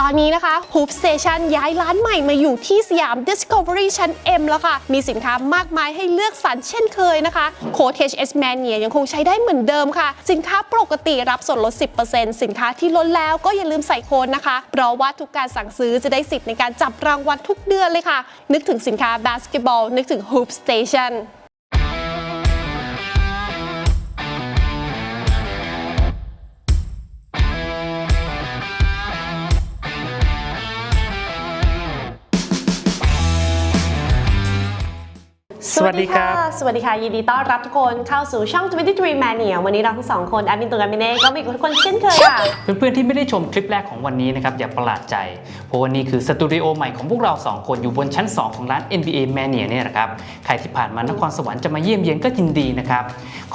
ตอนนี้นะคะ Hoop Station ย้ายร้านใหม่มาอยู่ที่สยาม Discovery ชั้น M แล้วค่ะมีสินค้ามากมายให้เลือกสรรเช่นเคยนะคะโค้ด HS Mania ยังคงใช้ได้เหมือนเดิมค่ะสินค้าปกติรับส่วนลด 10% สินค้าที่ล้นแล้วก็อย่าลืมใส่โค้ดนะคะเพราะว่าทุกการสั่งซื้อจะได้สิทธิ์ในการจับรางวัลทุกเดือนเลยค่ะนึกถึงสินค้าบาสเกตบอลนึกถึง Hoop Stationสวัสดีค่ะยินดีต้อนรับทุกคนเข้าสู่ช่อง 23 Mania วันนี้เราทั้งสองคนแอดมินตัวกันมิเน่ก็มีทุกคนเช่นเคยค่ะเพื่อนๆที่ไม่ได้ชมคลิปแรกของวันนี้นะครับอย่าประหลาดใจเพราะวันนี้คือสตูดิโอใหม่ของพวกเรา2คนอยู่บนชั้น2ของร้าน NBA Mania เนี่ยนะครับใครที่ผ่านมานครสวรรค์จะมาเยี่ยมเยียนก็ยินดีนะครับ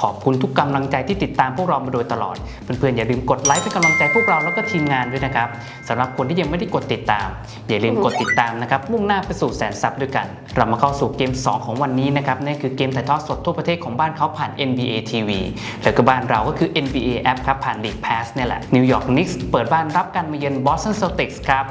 ขอบคุณทุกกำลังใจที่ติดตามพวกเรามาโดยตลอดเพื่อนๆอย่าลืมกดไลค์เป็นกำลังใจพวกเราแล้วก็ทีมงานด้วยนะครับสำหรับคนที่ยังไม่ได้กดติดตามอย่าลืมกดติดตามนะครับมุ่งหน้าไปสู่แสนซับด้วยกันเรามาเข้าสู่เกม2ของวันนี้นะครับนั่นคือเกมถ่ายทอดสดทั่วประเทศของบ้านเขาผ่าน NBA TV แล้วก็บ้านเราก็คือ NBA App ครับผ่าน League Pass เนี่ยแหละ New York Knicks เปิดบ้านรับการมาเยือน Boston Celtics ครับ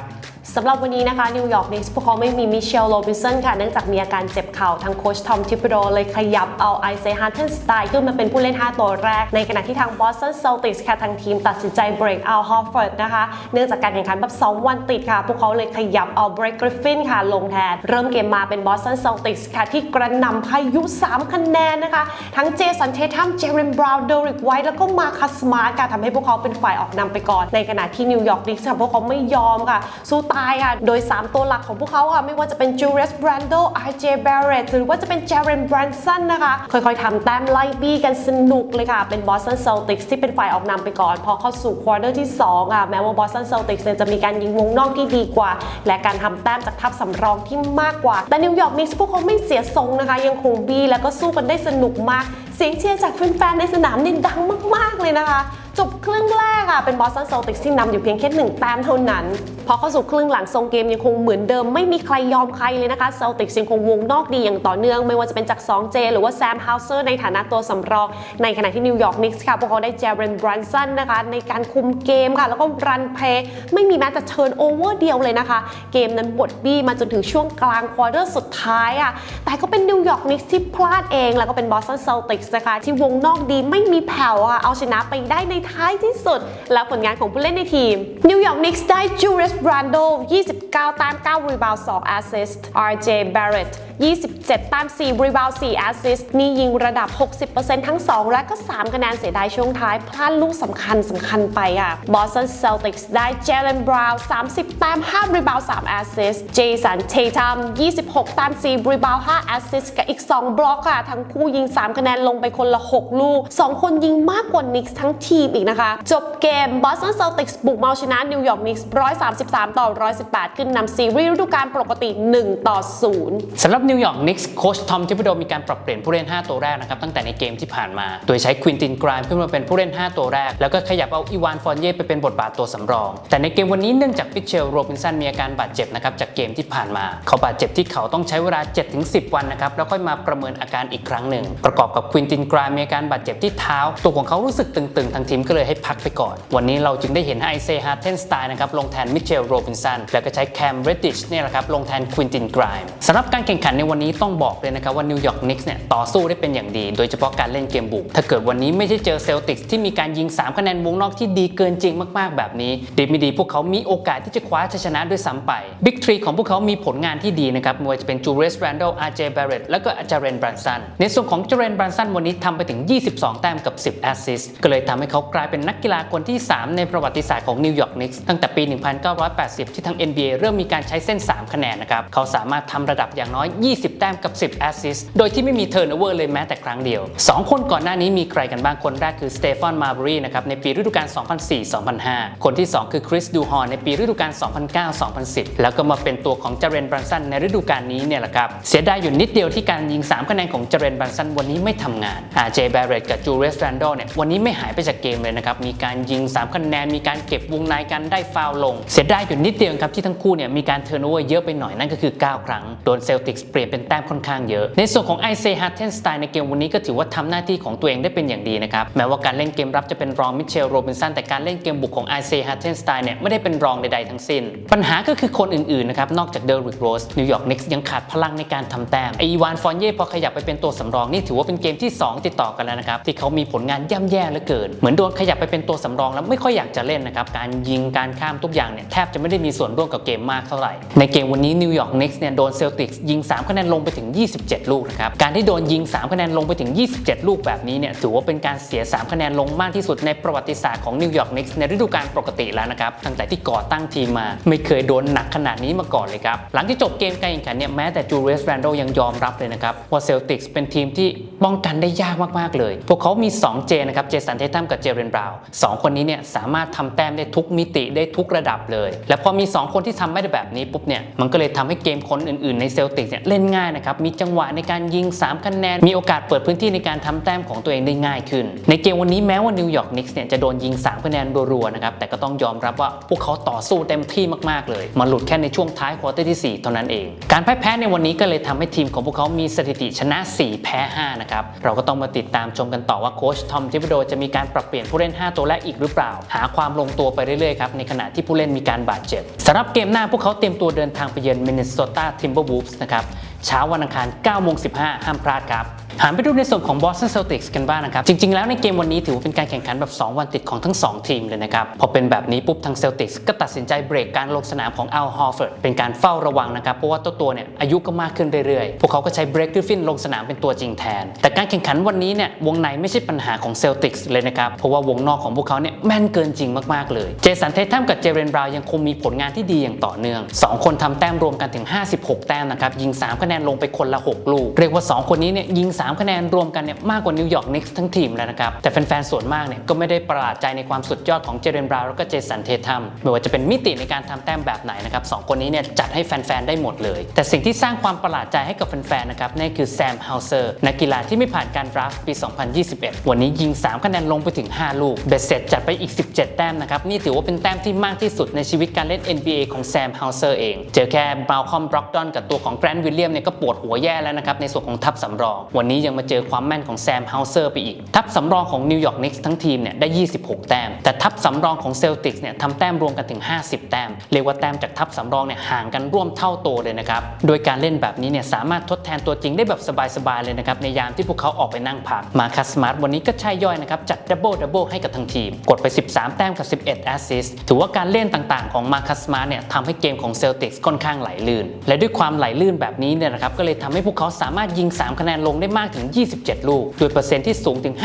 สำหรับวันนี้นะคะนิวยอร์กนิกส์พวกเขาไม่มีมิเชลโรบินสันค่ะเนื่องจากมีอาการเจ็บเข่าทางโค้ชทอมทิปโดเลยขยับเอาไอเซย์ฮันเทนสไตน์ขึ้นมาเป็นผู้เล่น5ตัวแรกในขณะที่ทางบอสตันเซลติกส์ค่ะทางทีมตัดสินใจเบรกเอาฮอฟเฟิร์ดนะคะเนื่องจากการแข่งขันแบบ2วันติดค่ะพวกเขาเลยขยับเอาเบรกกริฟฟินค่ะลงแทนเริ่มเกมมาเป็นบอสตันเซลติกส์ค่ะที่กระหน่ำพายุ3คะแนนนะคะทั้งเจสันเททัมเจเรนบราวน์เดริกไวท์แล้วก็มาคัสมาร์ทค่ะทำให้พวกเขาเป็นฝ่ายออกนำไปก่อนในขณะที่นิวยอร์กนิกส์ค่ะพวกเขาไม่ยอมค่ะสู้ตายค่ะโดย3ตัวหลักของพวกเขาค่ะไม่ว่าจะเป็นจูเลียส แบรนโด RJ แบรเรตหรือว่าจะเป็นเจเรน แบรนสันนะคะค่อยๆทำแต้มไล่บี้กันสนุกเลยค่ะเป็นบอสตันเซลติกส์ที่เป็นฝ่ายออกนำไปก่อนพอเข้าสู่ควอเตอร์ที่2ค่ะแม้ว่าบอสตันเซลติกส์จะมีการยิงวงนอกที่ดีกว่าและการทำแต้มจากทัพสำรองที่มากกว่าแต่นิวยอร์กนิกส์พวกเขาไม่เสียทรงนะคะยังคงบี้แล้วก็สู้กันได้สนุกมากเสียงเชียร์จากแฟนๆในสนามนี่ดังมากๆเลยนะคะจบครึ่งแรกค่ะเป็นบอสตันเซลติกส์ที่นำอยู่เพียงแค่1แต้มเท่านั้นพอเข้าสู่ครึ่งหลังทรงเกมยังคงเหมือนเดิมไม่มีใครยอมใครเลยนะคะเซลติกส์ยังคงวงนอกดีอย่างต่อเนื่องไม่ว่าจะเป็นจาก 2J หรือว่าแซมฮาวเซอร์ในฐานะตัวสำรองในขณะที่นิวยอร์กนิกส์ค่ะพวกเขาได้เจเรน แบรนสันนะคะในการคุมเกมค่ะแล้วก็รันเพลย์ไม่มีแม้แต่เทิร์นโอเวอร์เดียวเลยนะคะเกมนั้นบดบี้มาจนถึงช่วงกลางควอเตอร์สุดท้ายอ่ะแต่ก็เป็นนิวยอร์กนิกส์ที่พลาดเองแล้วก็เป็นบอสตันเซลติกส์นะคะที่วงนอกดีไม่มีแผ่วค่ะเอาชนะไปได้ในท้ายที่สุดแล้วผลงานของผู้เล่นในทีมนิวยอร์กนิกส์ได้จูเลียส แบรนโด29แต้ม9รีบาวด์2แอสซิสต์ RJ แบรเรต27แต้ม4รีบาวด์4แอสซิสต์นี่ยิงระดับ 60% ทั้ง2และก็3คะแนนเสียดายช่วงท้ายพลาดลูกสำคัญไปค่ะ Boston Celtics ได้เจเลน บราวน์30แต้ม5รีบาวด์3แอสซิสต์ เจสัน เททัม26แต้ม4รีบาวด์5แอสซิสต์กับอีก2บล็อกค่ะทั้งคู่ยิง3คะแนนลงไปคนละ6ลูก2คนยิงมากกว่านิกส์ทั้งทีมอีกนะคะจบเกม Boston Celtics บุกมาชนะนิวยอร์กนิกส์133ต่อ118ขึ้นนำซีรีส์ฤดูกาลปกติ1-0สำหรับนิวยอร์กนิกส์โค้ชทอมทิปโดมีการปรับเปลี่ยนผู้เล่น5ตัวแรกนะครับตั้งแต่ในเกมที่ผ่านมาโดยใช้ควินติน ไกรม์ขึ้นมาเป็นผู้เล่น5ตัวแรกแล้วก็ขยับเอาอีวาน ฟอนเย่ไปเป็นบทบาทตัวสำรองแต่ในเกมวันนี้เนื่องจากมิเชล โรบินสันมีอาการบาดเจ็บนะครับจากเกมที่ผ่านมาเขาบาดเจ็บที่เขาต้องใช้เวลา 7-10 วันนะครับแล้วค่อยมาประเมินอาการอีกครั้งหนึ่งประกอบกับควินติน ไกรม์มีอาการบาดเจ็บที่เท้าตัวของเขารู้สึกตึงๆทางทีมก็เลยให้พักไปก่อนวันนี้เราจึงได้เห็นไอเซย์ ฮาร์เทนสไตน์นะครับลงแทนมิเชล โรบินสันแล้วก็ใช้แคม เรดดิชเนี่ยแหละครับลงแทนควินติน ไกรม์สำหรับการแข่งขันในวันนี้ต้องบอกเลยนะครับว่านิวยอร์กนิกส์เนี่ยต่อสู้ได้เป็นอย่างดีโดยเฉพาะการเล่นเกมบุกถ้าเกิดวันนี้ไม่ใช่เจอเซลติกส์ที่มีการยิง3คะแนนวงนอกที่ดีเกินจริงมากๆแบบนี้ดีไม่ดีพวกเขามีโอกาสที่จะคว้าชัยชนะด้วยซ้ำไปบิ๊กทรีของพวกเขามีผลงานที่ดีนะครับไม่ว่าจะเป็นจูเลียส แบรนโด RJ แบรเรตแล้วก็เจเรน แบรนสันในส่วนของเจเรน แบรนสันวันนี้ทำไปถึง22แต้มกับ10แอสซิสต์ก็เลยทำให้เขากลายเป็นนักกีฬาคนที่3ในประวัติศาสตร์ของนิวยอร์กนิกส์ตั้งแต่ปี1980ที่ทาง NBA เริ่มมีการใช้เส้น3คะแนนนะครับเขาสามารถทำระดับอย่างน้อย20แต้มกับ10แอสซิสต์โดยที่ไม่มีเทิร์นโอเวอร์เลยแม้แต่ครั้งเดียว2คนก่อนหน้านี้มีใครกันบ้างคนแรกคือสเตฟาน มาร์บูรีนะครับในปีฤดูกาล 2004-2005 คนที่2คือคริส ดูฮอร์ในปีฤดูกาล 2009-2010 แล้วก็มาเป็นตัวของเจเรน แบรนสันในฤดูกาลนี้เนี่ยแหละครับเสียดายอยู่นิดเดียวที่การยิง3คะแนนของเจเรน แบรนสันวันนี้ไม่ทำงานRJ แบรเรตกับจูเลียส แรนโดลเนี่ยวันนี้ไม่หายไปจากเกม เลยนะครับมีการยิง3คะแนนมีการเก็บวงในกันได้ฟาวล์ลงเสียดายอยู่นิดเดียวครับที่ทั้งคู่เนี่ยมีการเทิร์นโอเวอร์เยอะไปหน่อยนั่นก็คือ9ครั้งโดนเซลติกส์เปลี่ยนเป็นแต้มค่อนข้างเยอะในส่วนของไอเซย์ ฮัตเทนสไตน์ในเกมวันนี้ก็ถือว่าทำหน้าที่ของตัวเองได้เป็นอย่างดีนะครับแม้ว่าการเล่นเกมรับจะเป็นรองมิเชลโรบินสันแต่การเล่นเกมบุกของไอเซย์ ฮัตเทนสไตน์เนี่ยไม่ได้เป็นรองใดๆทั้งสิ้นปัญหาก็คือคนอื่นๆนะครับนอกจากเดริกโรสนิวยอร์กนิกส์ยังขาดพลังในการทำแต้มอีวานฟอนเย่พอขยับไปเป็นตัวสำรองนี่ถือว่าเป็นเกมที่2ติดต่อกันแล้วนะครับที่เขามีผลงานย่ำแย่เหลือเกินเหมือนโดนขยับไปเป็นตัวสำรองแล้วไม่ค่อยอยากจะเล่นนะครับการยิงการข้ามทุกอย่างเนี่ยแทบจะไม่ได้มีส่วนร่วมกับเกมมากเท่าไหร่ในเกมวันนี้นิวยอร์กนิกส์เนี่ยโดนเซลติกส์ยิง3คะแนนลงไปถึง27ลูกนะครับการที่โดนยิง3คะแนนลงไปถึง27ลูกแบบนี้เนี่ยถือว่าเป็นการเสีย3คะแนนลงมากที่สุดในประวัติศาสตร์ของนิวยอร์กนิกส์ในฤดูกาลปกติแล้วนะครับตั้งแต่ที่ก่อตั้งทีมมาไม่เคยโดนหนักขนาดนี้มาก่อนเลยครับหลังที่จบเกมการแข่งขันเนี่ยแม้แต่จูเลียส แรนโดลยังยอมรับเลยนะครับว่าเซลติกส์เป็นทีมที่ป้องกันได้ยากมากๆเลยพวกเขามี2 เจนะครับเจสัน เททัมกับเจเรน บราวน์2คนนี้เนี่ยสามารถทำแต้มได้ทุกมิติได้ทุกระดับเลยและพอมี2คนที่ทำไม่ได้แบบนี้ปุ๊บเนี่ยมันก็เลยทำให้เกมคนอื่นๆในเซลติกส์เนี่ยเล่นง่ายนะครับมีจังหวะในการยิง3คะแนนมีโอกาสเปิดพื้นที่ในการทำแต้มของตัวเองได้ง่ายขึ้นในเกมวันนี้แม้ว่านิวยอร์กนิกส์เนี่ยจะโดนยิง3คะแนนรัวๆนะครับแต่ก็ต้องยอมรับว่าพวกเขาต่อสู้เต็มที่มากๆเลยมาหลุดแค่ในช่วงท้ายควอเตอร์ที่4เท่านั้นเองการพ่ายแพ้ในวันนี้ก็เลยทำให้ทีมของพวกเขามีสถิติชนะ4แพ้5นะครับเราก็ต้องมาติดตามชมกันต่อว่าโค้ชทอม ทิบโดจะมีการปรับเปลี่ยนผู้เล่น5ตัวแรกอีกหรือเปล่าหาความลงตัวไปเรื่อยๆครับในขณะที่ผู้เล่นมีการบาดเจ็บสำหรับเกมหน้าพวกเขาเตรียมตัวเดินทางไปเยือนมินนิโซตาทิมเบอร์วูฟส์นะครับเช้าวันอังคาร 9:15 ห้ามพลาดครับหันไปดูในส่วนของ Boston Celtics กันบ้างนะครับจริงๆแล้วในเกมวันนี้ถือว่าเป็นการแข่งขันแบบ2วันติดของทั้ง2ทีมเลยนะครับพอเป็นแบบนี้ปุ๊บทาง Celtics ก็ตัดสินใจเบรกการลงสนามของ Al Horford เป็นการเฝ้าระวังนะครับเพราะว่าตัวเนี่ยอายุก็มากขึ้นเรื่อยๆพวกเขาก็ใช้ Blake Griffin ลงสนามเป็นตัวจริงแทนแต่การแข่งขันวันนี้เนี่ยวงในไม่ใช่ปัญหาของ Celtics เลยนะครับเพราะว่าวงนอกของพวกเขาเนี่ยแม่นเกินจริงมากๆเลยเจสัน เททัมกับเจเรน บราวน์ยังคงมีผลงานที่ดีอย่างต่อเนื่อง2คนทำแต้มรวมกันถึง56แต้มนะครับยิง3คะแนนลงไปคนละ6ลูกเรียกว่า2คนนี้เนี่ยยิง3คะแนนรวมกันเนี่ยมากกว่านิวยอร์กนิกส์ทั้งทีมแล้วนะครับแต่แฟนๆส่วนมากเนี่ยก็ไม่ได้ประหลาดใจในความสุดยอดของเจเรน บราวน์แล้วก็เจสัน เททัมไม่ว่าจะเป็นมิติในการทำแต้มแบบไหนนะครับ2คนนี้เนี่ยจัดให้แฟนๆได้หมดเลยแต่สิ่งที่สร้างความประหลาดใจให้กับแฟนๆนะครับนั่นคือแซม เฮาเซอร์นักกีฬาที่ไม่ผ่านการดราฟต์ปี 2021 วันนี้ยิง3คะแนนลงไปถึง5ลูกเบ็ดเสร็จจัดไปอีก17แต้มนะครับนี่ถือว่าเป็นแต้มที่มากที่สุดในชีวิตการเล่น NBA ของแซม เฮาเซอร์เองเจอแค่มาลคอม บร็อกดอนกับตัวของแกรนท์ วิลเลียมเนี่ยก็ปวดหัวแย่แล้วนะครับในส่วนของทัพสำรองวันนี้ยังมาเจอความแม่นของแซม เฮาเซอร์ไปอีกทัพสำรองของนิวยอร์กนิกส์ทั้งทีมเนี่ยได้26แต้มแต่ทัพสำรองของเซลติกส์เนี่ยทำแต้มรวมกันถึง50แต้มเรียกว่าแต้มจากทัพสำรองเนี่ยห่างกันร่วมเท่าตัวเลยนะครับโดยการเล่นแบบนี้เนี่ยสามารถทดแทนตัวจริงได้แบบสบายๆเลยนะครับในยามที่พวกเขาออกไปนั่งพักมาคัสมาร์ทวันนี้ก็ใช่ย่อยนะครับจัดดับเบิลให้กับทั้งทีมกดไป13แต้มกับ11แอสซิสต์ถือว่าการเล่นต่างๆของมาคัสมาร์ทเนี่ยทำให้เกมของเซลติกส์ค่อนข้างไหลลื่นและด้วยความไหลลื่นแบบนี้เนี่ยนะครับก็เลยทำให้พวกเขาสามารถยิง3คะแนนลงได้มากถึง27ลูกโดยเปอร์เซ็นต์ที่สูงถึง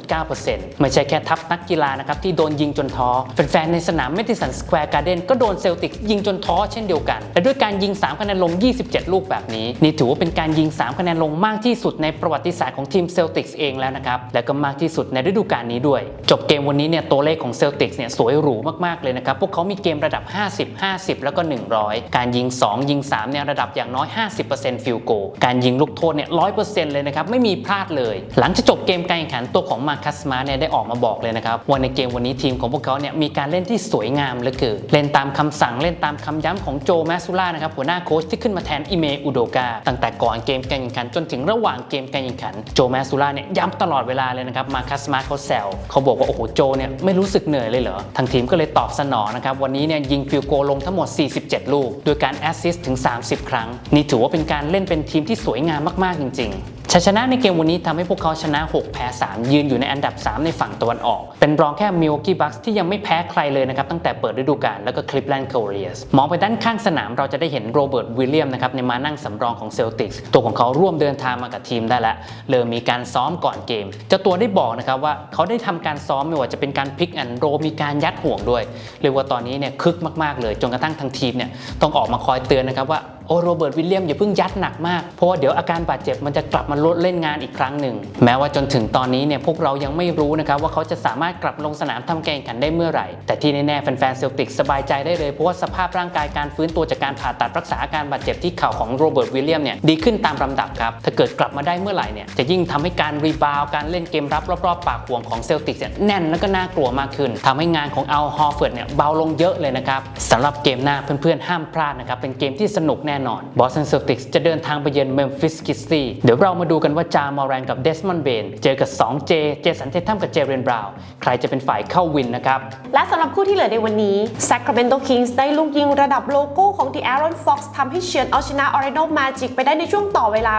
52.9% ไม่ใช่แค่ทัพนักกีฬานะครับที่โดนยิงจนท้อแฟนๆในสนามเมดิสันสแควร์การ์เด้นก็โดนเซลติกส์ยิงจนท้อเช่นเดียวกันและด้วยการยิง3คะแนนลง27ลูกแบบนี้นี่ถือว่าเป็นการยิง3คะแนนลงมากที่สุดในประวัติศาสตร์ของทีมเซลติกส์เองแล้วนะครับและก็มากที่สุดในฤดูกาลนี้ด้วยจบเกมวันนี้เนี่ยตัวเลขของเซลติกส์เนี่ยสวยหรูมากๆเลยนะครับพวกเขามีเกมระดับ50แล้วก็100การยิง2ยิง3เนี่ยระดับอย่างน้อย 50% ฟิลโกลการยิงลูกโทษเนี่ย 100% เลยนะครับไม่มีพลาดเลยหลังจากจบเกมการแข่งขันตัวของมาคัสมาร์ทเนี่ยได้ออกมาบอกเลยนะครับว่าในเกมวันนี้ทีมของพวกเขาเนี่ยมีการเล่นที่สวยงามเหลือเกินเล่นตามคำสั่งเล่นตามคำย้ำของโจ แมสซูล่านะครับหัวหน้าโค้ชที่ขึ้นมาแทนอิเม อุโดกาตั้งแต่ก่อนเกมการแข่งขันจนถึงระหว่างเกมการแข่งขันโจ แมสซูล่าเนี่ยย้ำตลอดเวลาเลยนะครับมาคัสมาร์ทเขาแซวเขาบอกว่าโอ้โหโจเนี่ยไม่รู้สึกเหนื่อยเลยเหรอทางทีมก็เลยตอบสนองนะครับวันนี้เนี่ยยิงฟิลโกลงทั้งหมด47ลูกโดยการแอสซิสต์ถึง30ครั้งนี่ถือว่าเป็นการเล่นเป็นทีมที่สวยงามมากๆจริงๆชัยชนะในเกมวันนี้ทำให้พวกเขาชนะ6แพ้3ยืนอยู่ในอันดับ3ในฝั่งตะวันออกเป็นรองแค่มิลวอกกี้บัคส์ที่ยังไม่แพ้ใครเลยนะครับตั้งแต่เปิดฤดูกาลแล้วก็คลิฟแลนด์ แคเวอเรียร์สมองไปด้านข้างสนามเราจะได้เห็นโรเบิร์ต วิลเลียมนะครับในมานั่งสำรองของเซลติกส์ตัวของเขาร่วมเดินทางมากับทีมได้แล้วเริ่มมีการซ้อมก่อนเกมเจ้าตัวได้บอกนะครับว่าเขาได้ทำการซ้อมไม่ว่าจะเป็นการพิกแอนด์โรมีการยัดห่วงด้วยเรียกว่าตอนนี้เนี่ยคึกมากๆเลยจนกระทั่งทางทีมเนี่ยต้องออกมาคอยเตือนนะครับว่า โรเบิร์ตวิลเลียมอย่าเพิ่งยัดหนักมากเพราะว่าเดี๋ยวอาการบาดเจ็บมันจะกลับมาลดเล่นงานอีกครั้งหนึ่งแม้ว่าจนถึงตอนนี้เนี่ยพวกเรายังไม่รู้นะครับว่าเขาจะสามารถกลับลงสนามทำการแข่งขันได้เมื่อไหร่แต่ที่แน่ๆแฟนๆเซลติกสบายใจได้เลยเพราะว่าสภาพร่างกายการฟื้นตัวจากการผ่าตัดรักษาอาการบาดเจ็บที่เข่าของโรเบิร์ตวิลเลียมเนี่ยดีขึ้นตามลำดับครับถ้าเกิดกลับมาได้เมื่อไหร่เนี่ยจะยิ่งทำให้การรีบาวการเล่นเกมรับรอบๆปากห่วงของเซลติกเนี่ยแน่นและก็น่ากลัวมากขึ้นทำให้งานของอัลฮอร์เฟิร์ดเนี่ยเบาลงเยอะเลยนะครับสำหรับเกมหน้าเพื่อนๆห้ามพลาดนะครับเป็นเกมที่สนุกแน่นอนบอสตันเซลติกจะเดินทางไปเยือนเมมฟิสกิสซี่เดี๋ยวเรามาดูกันว่าจามอแรนกับเดสมอนด์เบนเจอกับ 2J เจสันเททัมกับเจเรนบราวน์ใครจะเป็นฝ่ายเข้าวินนะครับและสำหรับคู่ที่เหลือในวันนี้ Sacramento Kings ได้ลูกยิงระดับโลโก้ของ De'Aaron Fox ทำให้เฉือนเอาชนะ Orlando Magic ไปได้ในช่วงต่อเวลา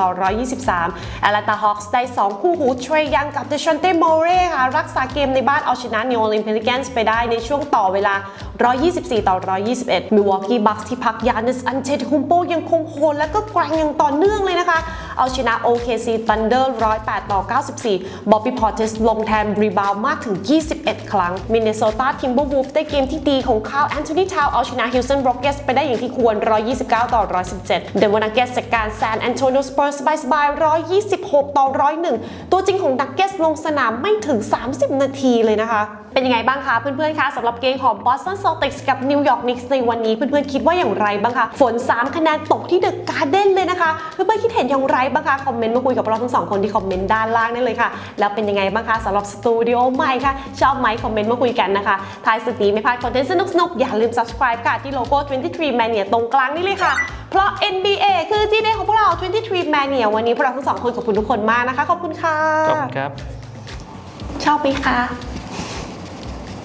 126-123 Atlanta Hawks ได้ 2 คู่หู Trae Young กับ DeJounte Murray ค่ะรักษาเกมในบ้านเอาชนะ New Orleans Pelicans ไปได้ในช่วงต่อเวลา 124-121 Milwaukee Bucks ที่พัก Giannis Antetokounmpo ยังคงโหดและก็แกร่งอย่างต่อเนื่องเลยนะคะเอาชนะ OKC Thunder 108-94 Bobby Portis ลงแทนรีบาวมากถึง 21 ครั้ง Minnesota Timberwolves ได้เกมที่ดีของ Karl Anthony Towns เอาชนะ Houston Rockets ไปได้อย่างที่ควร 129-117 Denver Nuggets จัดการ San Antonio Spurs สบายๆ126-101 ตัวจริงของ Nuggets ลงสนามไม่ถึง 30 นาทีเลยนะคะเป็นยังไงบ้างคะเพื่อนๆคะสำหรับเกมของ Boston Celtics กับ New York Knicks ในวันนี้เพื่อนๆคิดว่าอย่างไรบ้างคะฝน3คะแนนตกที่ The Garden เลยนะคะเพื่อนๆคิดเห็นอย่างไรบ้างคะคอมเมนต์มาคุยกับเราทั้ง2คนที่คอมเมนต์ด้านล่างได้เลยค่ะแล้วเป็นยังไงบ้างคะสำหรับสตูดิโอใหม่ค่ะชอบไหมคอมเมนต์มาคุยกันนะคะท้ายสุดนี้ไม่พลาดคอนเทนต์สนุกๆอย่าลืม subscribe ค่ะที่โลโก้ 23 Mania ตรงกลางนี่เลยค่ะเพราะ NBA คือที่เด็ดของพวกเรา 23 Mania วันนี้พวกเราทั้ง2คนขอบคุณทุกคนมากนะคะขอบคุณค่ะขอบคุณครับชอบไหมคะ